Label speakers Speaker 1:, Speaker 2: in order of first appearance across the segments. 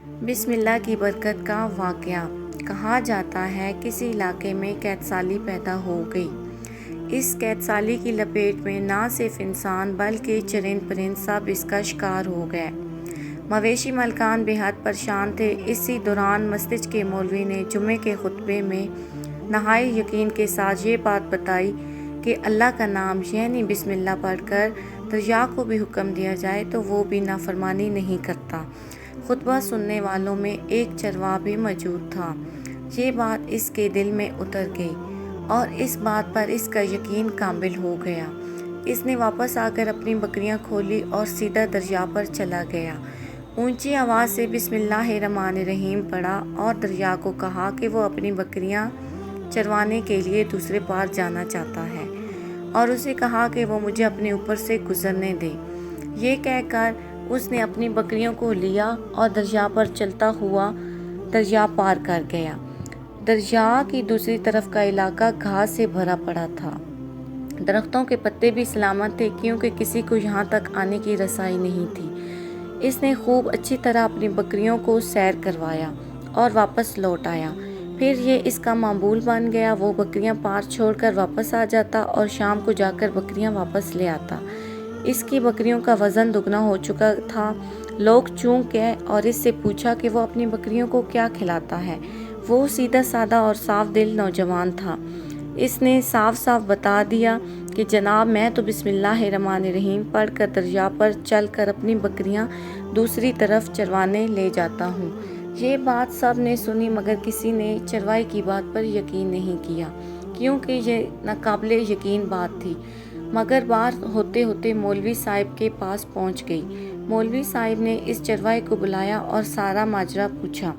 Speaker 1: بسم اللہ کی برکت کا واقعہ۔ کہا جاتا ہے کسی علاقے میں قحط سالی پیدا ہو گئی۔ اس قحط سالی کی لپیٹ میں نہ صرف انسان بلکہ چرند پرند سب اس کا شکار ہو گئے۔ مویشی مالکان بے حد پریشان تھے۔ اسی دوران مسجد کے مولوی نے جمعے کے خطبے میں نہایت یقین کے ساتھ یہ بات بتائی کہ اللہ کا نام یعنی بسم اللہ پڑھ کر دریا کو بھی حکم دیا جائے تو وہ بھی نافرمانی نہیں کرتا۔ خطبہ سننے والوں میں ایک چرواہا بھی موجود تھا۔ یہ بات اس کے دل میں اتر گئی اور اس بات پر اس کا یقین کامل ہو گیا۔ اس نے واپس آ کر اپنی بکریاں کھولی اور سیدھا دریا پر چلا گیا۔ اونچی آواز سے بسم اللہ الرحمن الرحیم پڑھا اور دریا کو کہا کہ وہ اپنی بکریاں چروانے کے لیے دوسرے پار جانا چاہتا ہے اور اسے کہا کہ وہ مجھے اپنے اوپر سے گزرنے دے۔ یہ کہہ کر اس نے اپنی بکریوں کو لیا اور دریا پر چلتا ہوا دریا پار کر گیا۔ دریا کی دوسری طرف کا علاقہ گھاس سے بھرا پڑا تھا۔ درختوں کے پتے بھی سلامت تھے کیونکہ کسی کو یہاں تک آنے کی رسائی نہیں تھی۔ اس نے خوب اچھی طرح اپنی بکریوں کو سیر کروایا اور واپس لوٹ آیا۔ پھر یہ اس کا معمول بن گیا، وہ بکریاں پار چھوڑ کر واپس آ جاتا اور شام کو جا کر بکریاں واپس لے آتا۔ اس کی بکریوں کا وزن دگنا ہو چکا تھا۔ لوگ چونک گئے اور اس سے پوچھا کہ وہ اپنی بکریوں کو کیا کھلاتا ہے۔ وہ سیدھا سادہ اور صاف دل نوجوان تھا۔ اس نے صاف صاف بتا دیا کہ جناب میں تو بسم اللہ الرحمن الرحیم پڑھ کر دریا پر چل کر اپنی بکریاں دوسری طرف چروانے لے جاتا ہوں۔ یہ بات سب نے سنی مگر کسی نے چرواہے کی بات پر یقین نہیں کیا کیونکہ یہ ناقابل یقین بات تھی۔ مگر بات ہوتے ہوتے مولوی صاحب کے پاس پہنچ گئی۔ مولوی صاحب نے اس چرواہے کو بلایا اور سارا ماجرا پوچھا۔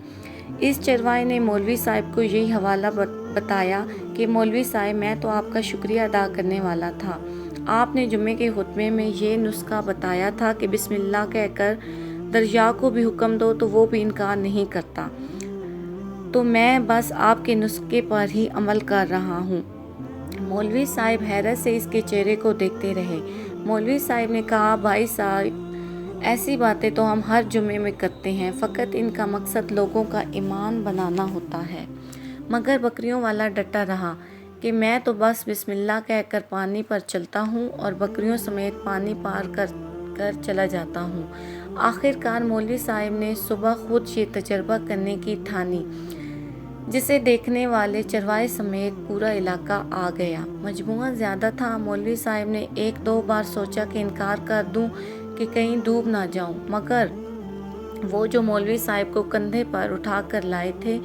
Speaker 1: اس چرواہے نے مولوی صاحب کو یہی حوالہ بتایا کہ مولوی صاحب میں تو آپ کا شکریہ ادا کرنے والا تھا۔ آپ نے جمعے کے خطبے میں یہ نسخہ بتایا تھا کہ بسم اللہ کہہ کر دریا کو بھی حکم دو تو وہ بھی انکار نہیں کرتا، تو میں بس آپ کے نسخے پر ہی عمل کر رہا ہوں۔ مولوی صاحب حیرت سے اس کے چہرے کو دیکھتے رہے۔ مولوی صاحب نے کہا بھائی صاحب ایسی باتیں تو ہم ہر جمعے میں کرتے ہیں، فقط ان کا مقصد لوگوں کا ایمان بنانا ہوتا ہے۔ مگر بکریوں والا ڈٹا رہا کہ میں تو بس بسم اللہ کہہ کر پانی پر چلتا ہوں اور بکریوں سمیت پانی پار کر چلا جاتا ہوں۔ آخر کار مولوی صاحب نے صبح خود یہ تجربہ کرنے کی ٹھانی، جسے دیکھنے والے چرواہے سمیت پورا علاقہ آ گیا۔ مجموعہ زیادہ تھا۔ مولوی صاحب نے ایک دو بار سوچا کہ انکار کر دوں کہ کہیں ڈوب نہ جاؤں، مگر وہ جو مولوی صاحب کو کندھے پر اٹھا کر لائے تھے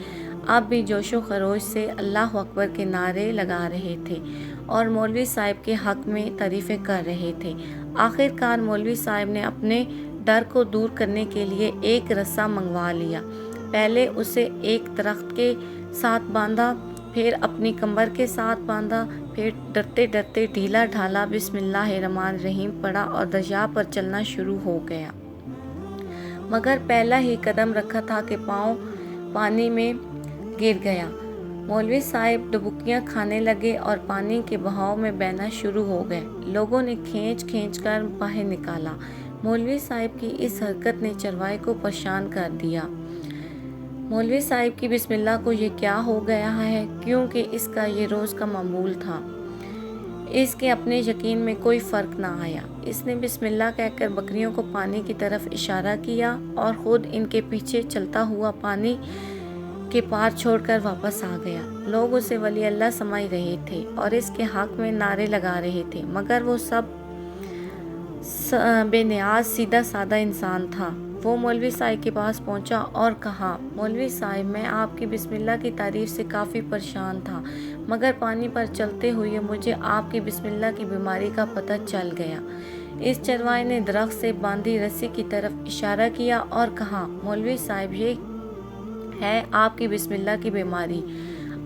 Speaker 1: اب بھی جوش و خروش سے اللہ اکبر کے نعرے لگا رہے تھے اور مولوی صاحب کے حق میں تعریفیں کر رہے تھے۔ آخر کار مولوی صاحب نے اپنے ڈر کو دور کرنے کے لیے ایک رسا منگوا لیا۔ پہلے اسے ایک درخت کے ساتھ باندھا، پھر اپنی کمر کے ساتھ باندھا، پھر ڈرتے ڈرتے ڈھیلا ڈھالا بسم اللہ الرحمن الرحیم پڑھا اور دریا پر چلنا شروع ہو گیا۔ مگر پہلا ہی قدم رکھا تھا کہ پاؤں پانی میں گر گیا۔ مولوی صاحب ڈبکیاں کھانے لگے اور پانی کے بہاؤ میں بہنا شروع ہو گئے۔ لوگوں نے کھینچ کھینچ کر باہر نکالا۔ مولوی صاحب کی اس حرکت نے چرواہے کو پریشان کر دیا۔ مولوی صاحب کی بسم اللہ کو یہ کیا ہو گیا ہے، کیونکہ اس کا یہ روز کا معمول تھا۔ اس کے اپنے یقین میں کوئی فرق نہ آیا۔ اس نے بسم اللہ کہہ کر بکریوں کو پانی کی طرف اشارہ کیا اور خود ان کے پیچھے چلتا ہوا پانی کے پار چھوڑ کر واپس آ گیا۔ لوگ اسے ولی اللہ سمجھ رہے تھے اور اس کے حق میں نعرے لگا رہے تھے، مگر وہ سب بے نیاز سیدھا سادہ انسان تھا۔ وہ مولوی صاحب کے پاس پہنچا اور کہا مولوی صاحب میں آپ کی بسم اللہ کی تعریف سے کافی پریشان تھا، مگر پانی پر چلتے ہوئے مجھے آپ کی بسم اللہ کی بیماری کا پتہ چل گیا۔ اس چرواہے نے درخت سے باندھی رسی کی طرف اشارہ کیا اور کہا مولوی صاحب یہ ہے آپ کی بسم اللہ کی بیماری۔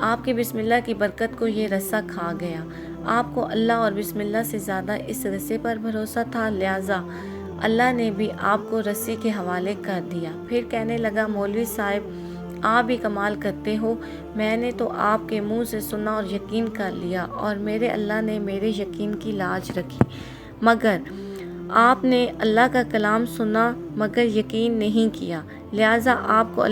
Speaker 1: آپ کی بسم اللہ کی برکت کو یہ رسا کھا گیا۔ آپ کو اللہ اور بسم اللہ سے زیادہ اس رسے پر بھروسہ تھا، لہٰذا اللہ نے بھی آپ کو رسی کے حوالے کر دیا۔ پھر کہنے لگا مولوی صاحب آپ بھی کمال کرتے ہو، میں نے تو آپ کے منہ سے سنا اور یقین کر لیا اور میرے اللہ نے میرے یقین کی لاج رکھی، مگر آپ نے اللہ کا کلام سنا مگر یقین نہیں کیا، لہٰذا آپ کو اللہ